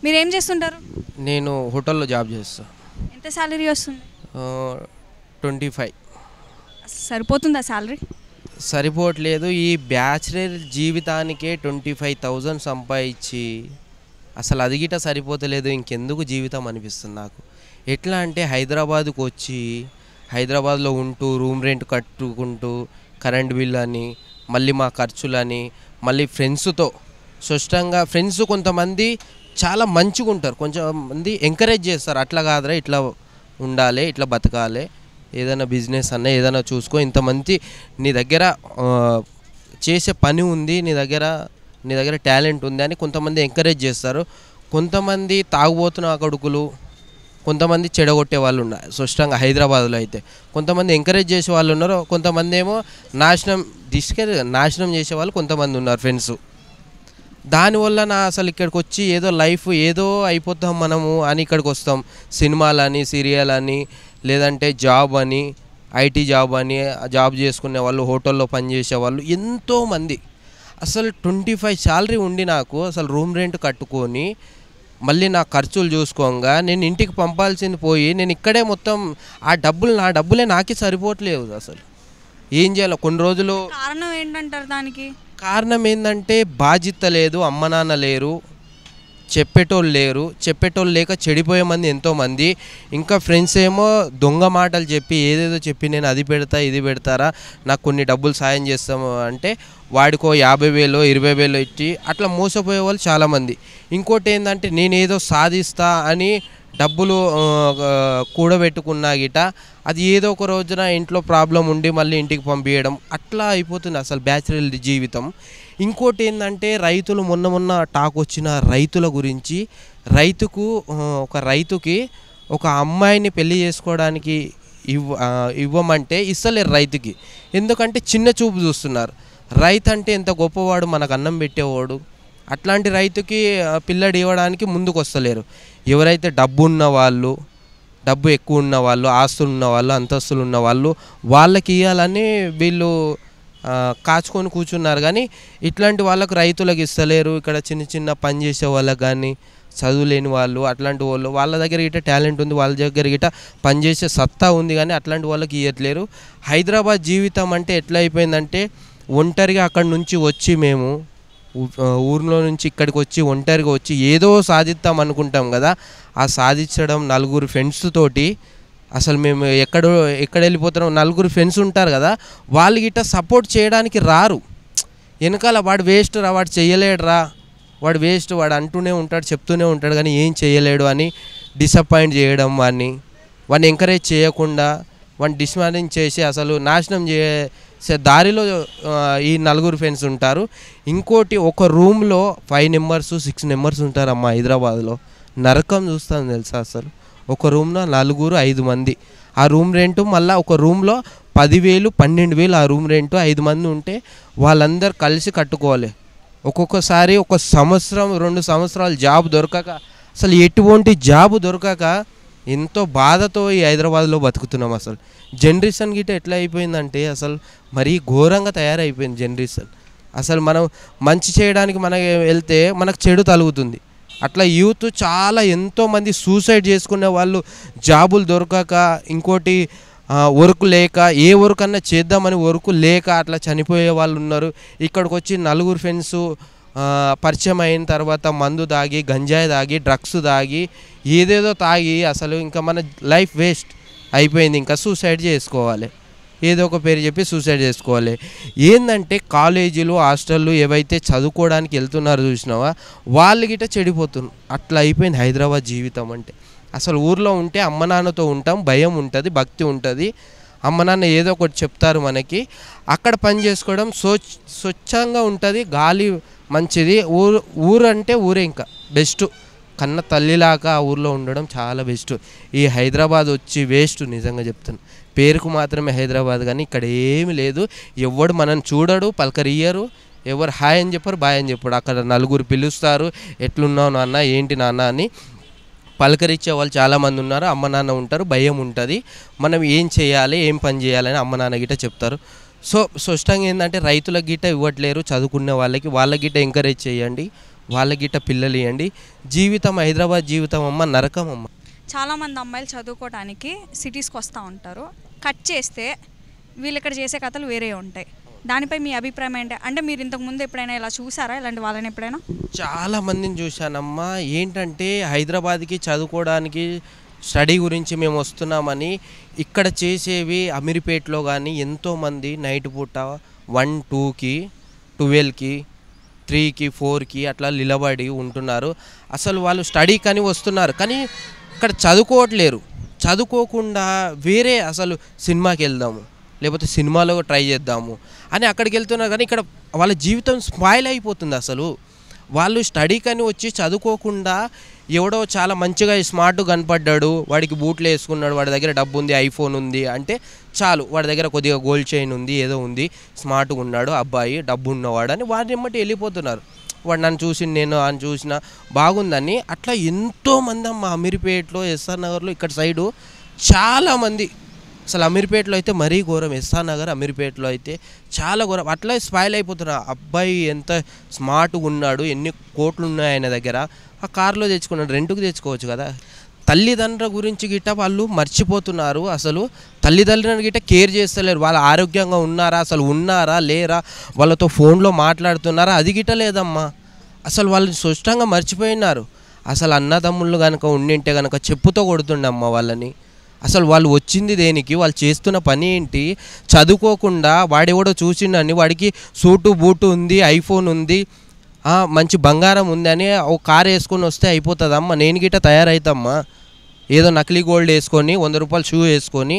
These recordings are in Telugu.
మీరేం చేస్తుంటారు? నేను హోటల్లో జాబ్ చేస్తా. ఎంత సాలరీ వస్తుంది? 25. సరిపోతుందా సాలరీ? సరిపోవట్లేదు. ఈ బ్యాచిలర్ జీవితానికే 25,000 సంపాదించి అసలు అది గిట సరిపోతలేదు, ఇంకెందుకు జీవితం అనిపిస్తుంది నాకు. ఎట్లా అంటే హైదరాబాద్కు వచ్చి హైదరాబాద్లో ఉంటూ రూమ్ రెంట్ కట్టుకుంటూ కరెంట్ బిల్ అని మళ్ళీ మా ఖర్చులని మళ్ళీ ఫ్రెండ్స్తో స్పష్టంగా ఫ్రెండ్స్ కొంతమంది చాలా మంచిగా ఉంటారు, కొంచెంమంది ఎంకరేజ్ చేస్తారు, అట్లా కాదురా ఇట్లా ఉండాలి, ఇట్లా బతకాలి, ఏదైనా బిజినెస్ అన్న ఏదైనా చూసుకో, ఇంతమంది నీ దగ్గర చేసే పని ఉంది, నీ దగ్గర టాలెంట్ ఉంది అని కొంతమంది ఎంకరేజ్ చేస్తారు. కొంతమంది తాగుబోతున్న కొడుకులు, కొంతమంది చెడగొట్టే వాళ్ళు ఉన్నారు స్పష్టంగా హైదరాబాద్లో అయితే. కొంతమంది ఎంకరేజ్ చేసే వాళ్ళు ఉన్నారు, కొంతమంది ఏమో నాశనం చేసే వాళ్ళు కొంతమంది ఉన్నారు ఫ్రెండ్స్. దానివల్ల నా అసలు ఇక్కడికి వచ్చి ఏదో లైఫ్ ఏదో అయిపోతాం మనము అని ఇక్కడికి వస్తాం. సినిమాలని, సీరియల్ అని, లేదంటే జాబ్ అని, ఐటీ జాబ్ అని, జాబ్ చేసుకునే వాళ్ళు, హోటల్లో పనిచేసే వాళ్ళు ఎంతోమంది. అసలు 25 శాలరీ ఉండి నాకు అసలు రూమ్ రెంట్ కట్టుకొని మళ్ళీ నా ఖర్చులు చూసుకోగా నేను ఇంటికి పంపాల్సింది పోయి నేను ఇక్కడే మొత్తం నా డబ్బులే నాకే సరిపోవట్లేదు. అసలు ఏం చేయాలి కొన్ని రోజులు. కారణం ఏంటంటారు దానికి? కారణం ఏంటంటే బాధ్యత లేదు, అమ్మ నాన్న లేరు, చెప్పేటోళ్ళు లేక చెడిపోయే మంది ఎంతోమంది. ఇంకా ఫ్రెండ్స్ ఏమో దొంగ మాటలు చెప్పి ఏదేదో చెప్పి నేను అది పెడతా ఇది పెడతారా, నాకు కొన్ని డబ్బులు సాయం చేస్తాము అంటే వాడికో 50,000 20,000 ఇచ్చి అట్లా మోసపోయే వాళ్ళు చాలామంది. ఇంకోటి ఏంటంటే నేనేదో సాధిస్తా అని డబ్బులు కూడబెట్టుకున్నా గిట అది ఏదో ఒక రోజున ఇంట్లో ప్రాబ్లం ఉండి మళ్ళీ ఇంటికి పంపించడం అట్లా అయిపోతుంది అసలు బ్యాచిలర్ జీవితం. ఇంకోటి ఏంటంటే రైతులు మొన్న టాక్ వచ్చిన రైతుల గురించి, రైతుకి ఒక అమ్మాయిని పెళ్లి చేసుకోవడానికి ఇవ్వమంటే ఇస్తలేరు రైతుకి. ఎందుకంటే చిన్న చూపు చూస్తున్నారు. రైతు అంటే ఎంత గొప్పవాడు, మనకు అన్నం పెట్టేవాడు, అట్లాంటి రైతుకి పిల్లడు ఇవ్వడానికి ముందుకు వస్తలేరు. ఎవరైతే డబ్బు ఎక్కువ ఉన్నవాళ్ళు, ఆస్తులు ఉన్నవాళ్ళు, అంతస్తులు ఉన్నవాళ్ళు వాళ్ళకి ఇవ్వాలని వీళ్ళు కాచుకొని కూర్చున్నారు. కానీ ఇట్లాంటి వాళ్ళకు రైతులకు ఇస్తలేరు. ఇక్కడ చిన్న పని చేసే వాళ్ళకి కానీ, చదువులేని వాళ్ళు, అట్లాంటి వాళ్ళు వాళ్ళ దగ్గర గిట్ట టాలెంట్ ఉంది, వాళ్ళ దగ్గర గిట్ట పనిచేసే సత్తా ఉంది, కానీ అట్లాంటి వాళ్ళకి ఇవ్వట్లేరు. హైదరాబాద్ జీవితం అంటే ఎట్లా అయిపోయిందంటే ఒంటరిగా అక్కడి నుంచి వచ్చి మేము ఊరిలో నుంచి ఇక్కడికి వచ్చి ఒంటరిగా వచ్చి ఏదో సాధిద్దాం అనుకుంటాం కదా, ఆ సాధించడం నలుగురు ఫ్రెండ్స్ తోటి అసలు మేము ఎక్కడ వెళ్ళిపోతున్నాం, నలుగురు ఫ్రెండ్స్ ఉంటారు కదా వాళ్ళు గిట్ట సపోర్ట్ చేయడానికి రారు. వెనకాల వాడు వేస్ట్ రా, వాడు చేయలేడురా, వాడు వేస్ట్, వాడు అంటూనే ఉంటాడు, చెప్తూనే ఉంటాడు, కానీ ఏం చేయలేడు అని డిసప్పాయింట్ చేయడం, వాడిని ఎంకరేజ్ చేయకుండా వాడిని డిస్మానింగ్ చేసి అసలు నాశనం చేసే దారిలో ఈ నలుగురు ఫ్రెండ్స్ ఉంటారు. ఇంకోటి ఒక రూమ్లో 5 members 6 members ఉంటారమ్మా హైదరాబాద్లో. నరకం చూస్తాను తెలుసా అసలు. ఒక రూమ్లో 4 5 మంది, ఆ రూమ్ రెంట్ మళ్ళీ ఒక రూమ్లో 10,000 12,000 ఆ రూమ్ రెంట్. 5 మంది ఉంటే వాళ్ళందరూ కలిసి కట్టుకోవాలి. ఒక్కొక్కసారి 1 సంవత్సరం 2 సంవత్సరాలు జాబ్ దొరకక, అసలు ఎటువంటి జాబు దొరకక ఎంతో బాధతో ఈ హైదరాబాద్లో బతుకుతున్నాం. అసలు జనరేషన్ గిట్ట ఎట్లా అయిపోయిందంటే అసలు మరీ ఘోరంగా తయారైపోయింది జనరేషన్. అసలు మనం మంచి చేయడానికి మనకి వెళ్తే మనకు చెడు తలుగుతుంది. అట్లా యూత్ చాలా ఎంతోమంది సూసైడ్ చేసుకునే వాళ్ళు, జాబులు దొరకక, ఇంకోటి వర్క్ లేక, ఏ వర్క్ అన్నా చేద్దామని వర్క్ లేక అట్లా చనిపోయే వాళ్ళు ఉన్నారు. ఇక్కడికి వచ్చి 4 ఫ్రెండ్స్ పరిచయం అయిన తర్వాత మందు తాగి, గంజాయి తాగి, డ్రగ్స్ తాగి, ఏదేదో తాగి అసలు ఇంకా మన లైఫ్ వేస్ట్ అయిపోయింది. ఇంకా సూసైడ్ చేసుకోవాలి, ఏదో ఒక పేరు చెప్పి సూసైడ్ చేసుకోవాలి. ఏంటంటే కాలేజీలు, హాస్టళ్ళు ఏవైతే చదువుకోవడానికి వెళ్తున్నారో చూసినావా, వాళ్ళు గిట్ట చెడిపోతున్నారు. అట్లా అయిపోయింది హైదరాబాద్ జీవితం అంటే. అసలు ఊర్లో ఉంటే అమ్మ నాన్నతో ఉంటాం, భయం ఉంటుంది, భక్తి ఉంటుంది, అమ్మ నాన్న ఏదో ఒకటి చెప్తారు మనకి. అక్కడ పని చేసుకోవడం స్వచ్ఛంగా ఉంటుంది, గాలి మంచిది. ఊరు అంటే ఊరే ఇంకా బెస్ట్. కన్న తల్లిలాగా ఆ ఊర్లో ఉండడం చాలా బెస్ట్. ఈ హైదరాబాద్ వచ్చి వేస్ట్, నిజంగా చెప్తాను. పేరుకు మాత్రమే హైదరాబాద్, కానీ ఇక్కడ ఏమి లేదు. ఎవడు మనల్ని చూడడు, పలకరియ్యరు, ఎవరు హాయ్ అని చెప్పరు, బాయ్ అని చెప్పాడు. అక్కడ 4 పిలుస్తారు, ఎట్లున్నావు నాన్న, ఏంటి నాన్న అని పలకరించే వాళ్ళు చాలామంది ఉన్నారు. అమ్మ నాన్న ఉంటారు, భయం ఉంటుంది, మనం ఏం చేయాలి, ఏం పని చేయాలని అమ్మ నాన్న గిట్ట చెప్తారు. సో స్పష్టంగా ఏంటంటే రైతులకు గిట్ట ఇవ్వట్లేరు, చదువుకునే వాళ్ళకి గిట్ట ఎంకరేజ్ చేయండి. వాళ్ళ గిట్ట పిల్లలు ఇవ్వండి. జీవితం హైదరాబాద్ జీవితం అమ్మ నరకం అమ్మ. చాలామంది అమ్మాయిలు చదువుకోవడానికి సిటీస్కి వస్తూ ఉంటారు. కట్ చేస్తే వీళ్ళు ఇక్కడ చేసే కథలు వేరే ఉంటాయి. దానిపై మీ అభిప్రాయం ఏంటి? అంటే మీరు ఇంతకుముందు ఎప్పుడైనా ఇలా చూసారా, ఇలాంటి వాళ్ళని ఎప్పుడైనా? చాలా మందిని చూశానమ్మా. ఏంటంటే హైదరాబాద్కి చదువుకోవడానికి స్టడీ గురించి మేము వస్తున్నామని ఇక్కడ చేసేవి అమీర్పేటలో కానీ ఎంతోమంది నైట్ పూట 1, 2కి 12కి 3కి 4కి అట్లా నిలబడి ఉంటున్నారు. అసలు వాళ్ళు స్టడీ కానీ వస్తున్నారు, కానీ ఇక్కడ చదువుకోవట్లేరు. చదువుకోకుండా వేరే అసలు సినిమాకి వెళ్దాము, లేకపోతే సినిమాలో ట్రై చేద్దాము అని అక్కడికి వెళ్తున్నారు. కానీ ఇక్కడ వాళ్ళ జీవితం స్పాయిల్ అయిపోతుంది. అసలు వాళ్ళు స్టడీ కానీ వచ్చి చదువుకోకుండా ఎవడో చాలా మంచిగా స్మార్ట్గా కనపడ్డాడు, వాడికి బూట్లు వేసుకున్నాడు, వాడి దగ్గర డబ్బు ఉంది, ఐఫోన్ ఉంది అంటే చాలు, వాడి దగ్గర కొద్దిగా గోల్డ్ చైన్ ఉంది, ఏదో ఉంది, స్మార్ట్గా ఉన్నాడు అబ్బాయి, డబ్బు ఉన్నవాడు అని వాడిని ఎమ్మటి వెళ్ళిపోతున్నారు. వాడు నన్ను చూసి నేను ఆయన చూసిన బాగుందని. అట్లా ఎంతోమంది అమ్మ అమీర్పేటలో, ఎస్ఆర్ నగర్లో, ఇక్కడ సైడు చాలామంది. అసలు అమీర్పేటలో అయితే మరీ ఘోరం, ఎస్ఆర్ నగర్ అమీర్పేటలో అయితే చాలా ఘోరం. అట్లా స్పాయిల్ అయిపోతున్నారు. అబ్బాయి ఎంత స్మార్ట్గా ఉన్నాడు, ఎన్ని కోట్లు ఉన్నాయి ఆయన దగ్గర, ఆ కార్లో తెచ్చుకున్నాడు, రెంట్కి తెచ్చుకోవచ్చు కదా. తల్లిదండ్రుల గురించి గిట్ట వాళ్ళు మర్చిపోతున్నారు. అసలు తల్లిదండ్రులను గిట్ట కేర్ చేస్తలేరు. వాళ్ళు ఆరోగ్యంగా ఉన్నారా, అసలు ఉన్నారా లేరా, వాళ్ళతో ఫోన్లో మాట్లాడుతున్నారా, అది గిట్ట లేదమ్మా. అసలు వాళ్ళు స్పష్టంగా మర్చిపోయినారు. అసలు అన్నదమ్ముళ్ళు కనుక ఉండింటే కనుక చెప్పుతో కొడుతుండమ్మా వాళ్ళని. అసలు వాళ్ళు వచ్చింది దేనికి, వాళ్ళు చేస్తున్న పని ఏంటి? చదువుకోకుండా వాడెవడో చూసిండని వాడికి సూటు బూటు ఉంది, ఐఫోన్ ఉంది, మంచి బంగారం ఉంది అని ఒక కారు వేసుకొని వస్తే అయిపోతుందమ్మా. నేను గిట్ట తయారవుతామ్మా, ఏదో నకిలీ గోల్డ్ వేసుకొని 100 రూపాయలు షూ వేసుకొని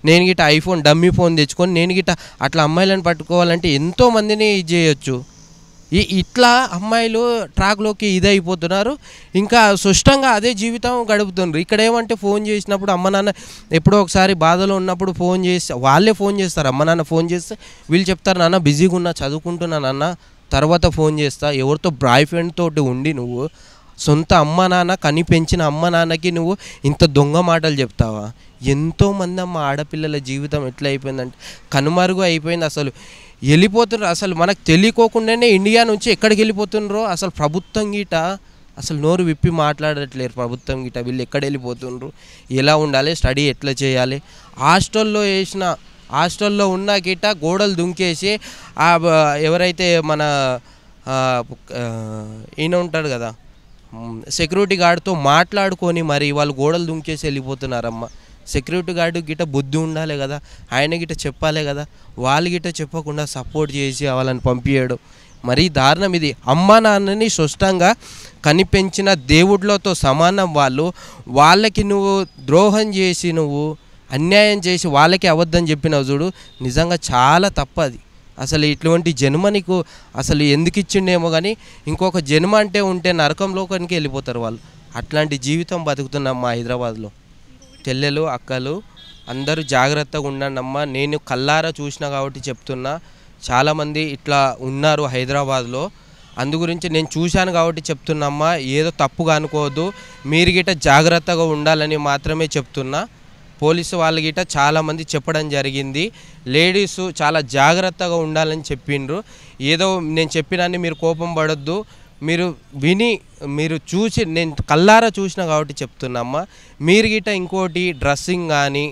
నేను గిట్ట ఐఫోన్ డమ్మీ ఫోన్ తెచ్చుకొని నేను గిట్ట అట్లా అమ్మాయిలను పట్టుకోవాలంటే ఎంతోమందిని ఇది చేయొచ్చు. ఇట్లా అమ్మాయిలు ట్రాక్లోకి ఇదైపోతున్నారు. ఇంకా స్పష్టంగా అదే జీవితం గడుపుతున్నారు. ఇక్కడ ఏమంటే ఫోన్ చేసినప్పుడు అమ్మ నాన్న ఎప్పుడో ఒకసారి బాధలో ఉన్నప్పుడు ఫోన్ చేసి వాళ్ళే ఫోన్ చేస్తారు. అమ్మ నాన్న ఫోన్ చేస్తే వీళ్ళు చెప్తారు, నాన్న బిజీగా ఉన్నా, చదువుకుంటున్నా నాన్న, తర్వాత ఫోన్ చేస్తా. ఎవరితో బాయ్ ఫ్రెండ్ తోటి ఉండి నువ్వు సొంత అమ్మ నాన్న కని పెంచిన అమ్మ నాన్నకి నువ్వు ఇంత దొంగ మాటలు చెప్తావా? ఎంతోమంది అమ్మ ఆడపిల్లల జీవితం ఎట్లా అయిపోయిందంటే కనుమరుగు అయిపోయింది. అసలు వెళ్ళిపోతున్నారు. అసలు మనకు తెలియకోకుండానే ఇండియా నుంచి ఎక్కడికి వెళ్ళిపోతుండ్రో అసలు ప్రభుత్వం గీట అసలు నోరు విప్పి మాట్లాడట్లేరు. ప్రభుత్వం గీట వీళ్ళు ఎక్కడ వెళ్ళిపోతుండ్రు, ఎలా ఉండాలి, స్టడీ ఎట్లా చేయాలి. హాస్టల్లో ఉన్న గిట్ట గోడలు దుంకేసి ఎవరైతే మన ఈయన ఉంటాడు కదా సెక్యూరిటీ గార్డ్తో మాట్లాడుకొని మరి వాళ్ళు గోడలు దుంకేసి వెళ్ళిపోతున్నారమ్మ. సెక్యూరిటీ గార్డు గిట్ట బుద్ధి ఉండాలి కదా, ఆయన గిట్ట చెప్పాలి కదా. వాళ్ళు గిట్ట చెప్పకుండా సపోర్ట్ చేసి వాళ్ళని పంపించడం మరీ దారుణం. ఇది అమ్మ నాన్నని స్పష్టంగా కనిపెంచిన దేవుళ్ళతో సమానం. వాళ్ళకి నువ్వు ద్రోహం చేసి నువ్వు అన్యాయం చేసి వాళ్ళకి అబద్ధం చెప్పినావు చూడు, నిజంగా చాలా తప్పది. అసలు ఇటువంటి జన్మ నీకు అసలు ఎందుకు ఇచ్చిండేమో కానీ ఇంకొక జన్మ అంటే ఉంటే నరకంలోకానికి వెళ్ళిపోతారు వాళ్ళు. అట్లాంటి జీవితం బతుకుతున్నాం మా హైదరాబాద్లో. చెల్లెలు అక్కలు అందరూ జాగ్రత్తగా ఉండండి అమ్మ. నేను కల్లారా చూసినా కాబట్టి చెప్తున్నా, చాలామంది ఇట్లా ఉన్నారు హైదరాబాద్లో. అందు గురించి నేను చూశాను కాబట్టి చెప్తున్నామ్మా. ఏదో తప్పుగా అనుకోవద్దు, మీరు గిట్ట జాగ్రత్తగా ఉండాలని మాత్రమే చెప్తున్నా. పోలీసు వాళ్ళ గిట్ట చాలామంది చెప్పడం జరిగింది, లేడీసు చాలా జాగ్రత్తగా ఉండాలని చెప్పిండ్రు. ఏదో నేను చెప్పినాన్ని మీరు కోపం పడొద్దు, మీరు విని మీరు చూసి నేను కల్లారా చూసిన కాబట్టి చెప్తున్నామ్మా. మీరు గిట్ట ఇంకోటి డ్రెస్సింగ్ కానీ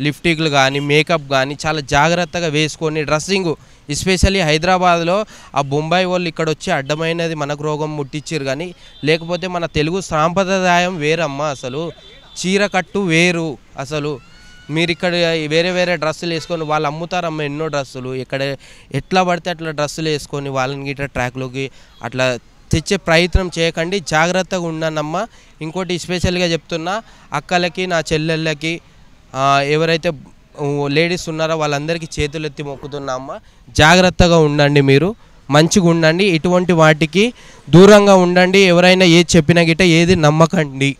లిప్స్టిక్లు కానీ మేకప్ కానీ చాలా జాగ్రత్తగా వేసుకొని డ్రెస్సింగ్ ఎస్పెషల్లీ హైదరాబాద్లో ఆ బొంబాయి వాళ్ళు ఇక్కడ వచ్చి అడ్డమైనది మనకు రోగం ముట్టించారు. కానీ లేకపోతే మన తెలుగు సాంప్రదాయం వేరమ్మా. అసలు చీర కట్టు వేరు. అసలు మీరు ఇక్కడ వేరే వేరే డ్రెస్సులు వేసుకొని వాళ్ళు అమ్ముతారమ్మ ఎన్నో డ్రెస్సులు, ఇక్కడ ఎట్లా పడితే అట్లా డ్రెస్సులు వేసుకొని వాళ్ళని గిట్ట ట్రాక్లోకి అట్లా తెచ్చే ప్రయత్నం చేయకండి, జాగ్రత్తగా ఉన్నానమ్మా. ఇంకోటి స్పెషల్గా చెప్తున్నా అక్కలకి నా చెల్లెళ్ళకి ఎవరైతే లేడీస్ ఉన్నారో వాళ్ళందరికీ చేతులు ఎత్తి మొక్కుతున్నా అమ్మ, జాగ్రత్తగా ఉండండి, మీరు మంచిగా ఉండండి, ఇటువంటి వాటికి దూరంగా ఉండండి. ఎవరైనా ఏది చెప్పినా గిట్ట ఏది నమ్మకండి,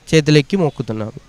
చేతులెక్కి మొక్కుతున్నాము.